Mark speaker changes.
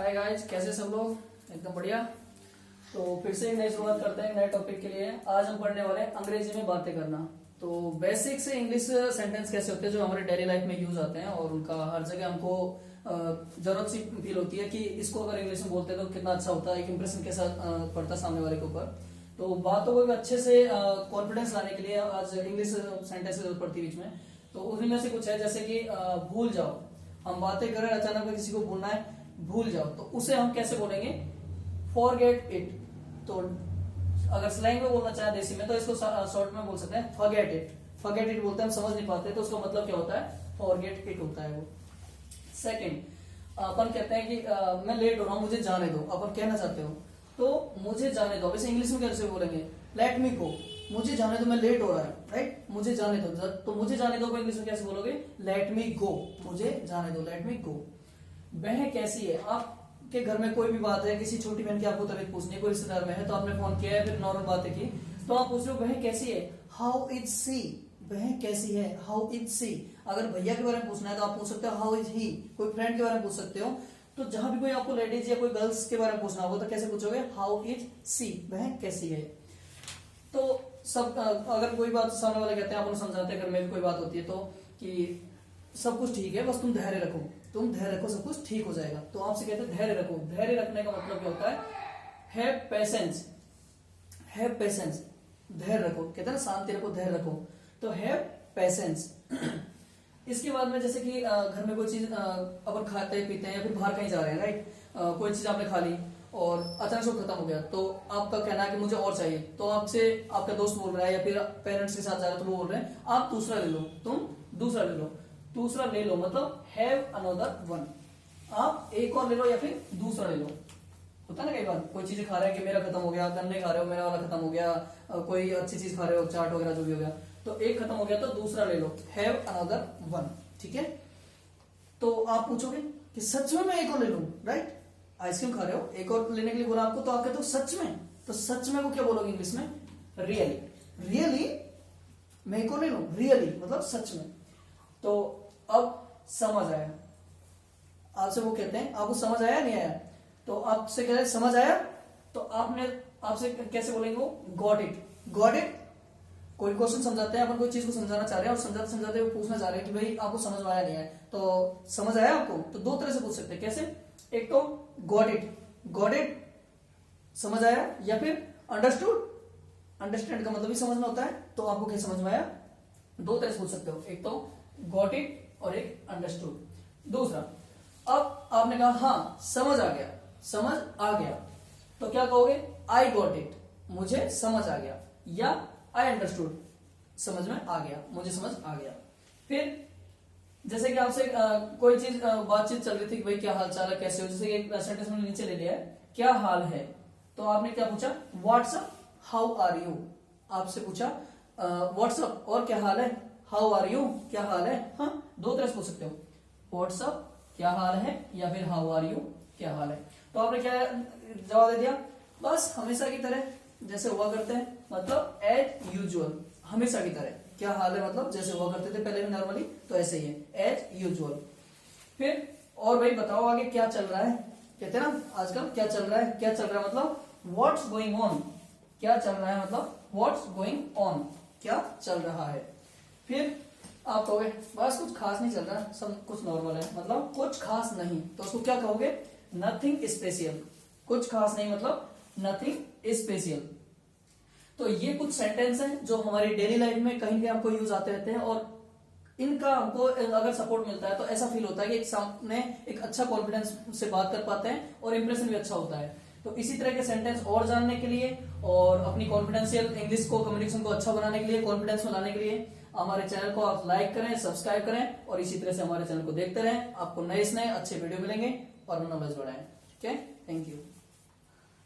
Speaker 1: Hi guys, कैसे सब लोग? एकदम बढ़िया। तो फिर से एक नई शुरुआत करते हैं नए टॉपिक के लिए। आज हम पढ़ने वाले हैं अंग्रेजी में बातें करना। तो बेसिक से इंग्लिश सेंटेंस कैसे होते हैं जो हमारे डेली लाइफ में यूज आते हैं और उनका हर जगह हमको जरूरत सी फील होती है कि इसको अगर इंग्लिश में बोलते हैं तो कितना अच्छा होता है, एक इंप्रेशन कैसा पड़ता है सामने वाले के ऊपर। तो बातों को अच्छे से कॉन्फिडेंस लाने के लिए आज इंग्लिश सेंटेंस की जरूरत पड़ती है बीच में। तो उन्हीं में से कुछ है, जैसे कि भूल जाओ। हम बातें कर रहे हैं, अचानक में किसी को भूलना है, भूल जाओ, तो उसे हम कैसे बोलेंगे? Forget it. तो अगर स्लैंग में बोलना चाहे देसी में तो इसको शॉर्ट में बोल सकते हैं फॉरगेट इट। फॉरगेट इट बोलते हैं, हम समझ नहीं पाते तो उसका मतलब क्या होता है? फॉरगेट इट होता है वो। सेकंड, अपन कहते हैं कि मैं लेट हो रहा हूं, मुझे जाने दो। अपन कहना चाहते हो तो मुझे जाने दो। वैसे इंग्लिश में कैसे बोलेंगे? लेट मी गो। मुझे जाने दो, मैं लेट हो रहा है, राइट? मुझे जाने दो। तो मुझे जाने दो को इंग्लिश में कैसे बोलोगे? लेट मी गो। मुझे जाने दो, लेट मी गो। वह कैसी है? आपके घर में कोई भी बात है, किसी छोटी बहन की आपको तबीयत पूछनी है, कोई रिश्तेदार में है तो आपने फोन किया है, फिर नॉर्मल बातें की, तो आप पूछ रहे हो वह कैसी है? How is she. वह कैसी है? How is she. अगर भैया के बारे में पूछना है तो आप पूछ सकते हो हाउ इज ही। कोई फ्रेंड के बारे में पूछ सकते हो। तो जहां भी कोई आपको लेडीज या कोई गर्ल्स के बारे में पूछना होगा तो कैसे पूछोगे? How is she. वह कैसी है। तो सब अगर कोई बात सामने वाले कहते हैं, आप समझाते हैं, घर में भी कोई बात होती है तो कि सब कुछ ठीक है, बस तुम धैर्य रखो, तुम धैर्य रखो, सब कुछ ठीक हो जाएगा। तो आपसे कहते हैं धैर्य रखो। धैर्य रखने का मतलब क्या होता है? Have patience. हैव पेशेंस, धैर्य रखो। कहते हैं ना शांति रखो, धैर्य रखो। तो हैव पेशेंस। इसके बाद में जैसे कि घर में कोई चीज अपन खाते पीते हैं या फिर बाहर कहीं जा रहे हैं, राइट? कोई चीज आपने खा ली और अचानक से खत्म हो गया, तो आपका कहना है कि मुझे और चाहिए। तो आपसे आपका दोस्त बोल रहा है या फिर पेरेंट्स के साथ जा रहे हो तो वो बोल रहे हैं आप दूसरा ले लो, तुम दूसरा ले लो। दूसरा ले लो मतलब हैव अनदर वन। आप एक और ले लो या फिर दूसरा ले लो। होता है ना कई बार कोई चीजें खा रहे हैं कि मेरा खत्म हो गया, गन्ने खा रहे हो मेरा वाला खत्म हो गया, कोई अच्छी चीज खा रहे हो, चाट वगैरह जो भी हो गया, तो एक खत्म हो गया तो दूसरा ले लो, हैव अनदर वन। ठीक है? तो आप पूछोगे कि सच में मैं एक और ले लूं, राइट? आइसक्रीम खा रहे हो, एक और लेने के लिए बोला आपको, तो आप कहते हो सच में। तो सच में को क्या बोलोगे इंग्लिश में? रियली। रियली मैं एक और ले लूं, रियली मतलब सच में। तो अब समझ आया। आपसे वो कहते हैं आपको समझ आया नहीं आया? तो आपसे कह रहे समझ आया, तो आपसे कैसे बोलेंगे वो? Got it. Got it. कोई क्वेश्चन समझाते हैं, अपन कोई चीज को समझाना चाह रहे हैं और समझाते समझाते वो पूछना चाह रहे हैं कि भाई आपको समझ में आया नहीं आया, तो समझ आया आपको? तो दो तरह से पूछ सकते हैं। कैसे? एक तो गॉट इट। गॉट इट समझ आया, या फिर अंडरस्टूड। अंडरस्टैंड का मतलब भी समझना होता है, तो आपको क्या समझ में आया? दो तरह से पूछ सकते हो, एक तो गॉट इट और एक अंडरस्टूड। दूसरा, अब आपने कहा हाँ समझ आ गया, समझ आ गया, तो क्या कहोगे? आई गॉट इट, मुझे समझ आ गया, या आई अंडरस्टूड, समझ में आ गया, मुझे समझ आ गया। फिर जैसे कि आपसे कोई चीज बातचीत चल रही थी कि भाई क्या हाल चाल है, कैसे हो, जैसे कि एक सेंटेंस में नीचे ले लिया है क्या हाल है, तो आपने क्या पूछा? What's up, how are you. आपसे पूछा व्हाट्सअप और क्या हाल है, हाउ आर यू, क्या हाल है। हाँ, दो तरह से पूछ सकते हो, व्हाट्सअप क्या हाल है या फिर हाउ आर यू, क्या हाल है। तो आपने क्या जवाब दे दिया? बस हमेशा की तरह जैसे हुआ करते हैं, मतलब एज यूजुअल, हमेशा की तरह। क्या हाल है मतलब जैसे हुआ करते थे पहले भी नॉर्मली, तो ऐसे ही है, एज यूजुअल। फिर और भाई बताओ आगे क्या चल रहा है। कहते हैं ना आजकल क्या चल रहा है, क्या चल रहा है मतलब व्हाट्स गोइंग ऑन। क्या चल रहा है मतलब व्हाट्स गोइंग ऑन, क्या चल रहा है। फिर आप कहोगे बस कुछ खास नहीं चल रहा, सब कुछ नॉर्मल है, मतलब कुछ खास नहीं, तो उसको क्या कहोगे? Nothing special. कुछ खास नहीं मतलब नथिंग स्पेशल। तो ये कुछ सेंटेंस हैं जो हमारी डेली लाइफ में कहीं भी हमको यूज आते रहते हैं, और इनका हमको अगर सपोर्ट मिलता है तो ऐसा फील होता है कि एक सामने एक अच्छा कॉन्फिडेंस से बात कर पाते हैं और इंप्रेशन भी अच्छा होता है। तो इसी तरह के सेंटेंस और जानने के लिए और अपनी कॉन्फिडेंशियल इंग्लिश को, कम्युनिकेशन को अच्छा बनाने के लिए, कॉन्फिडेंस में लाने के लिए हमारे चैनल को आप लाइक करें, सब्सक्राइब करें, और इसी तरह से हमारे चैनल को देखते रहें। आपको नए से नए अच्छे वीडियो मिलेंगे और नॉलेज बढ़ाएं। ठीक है? Thank you.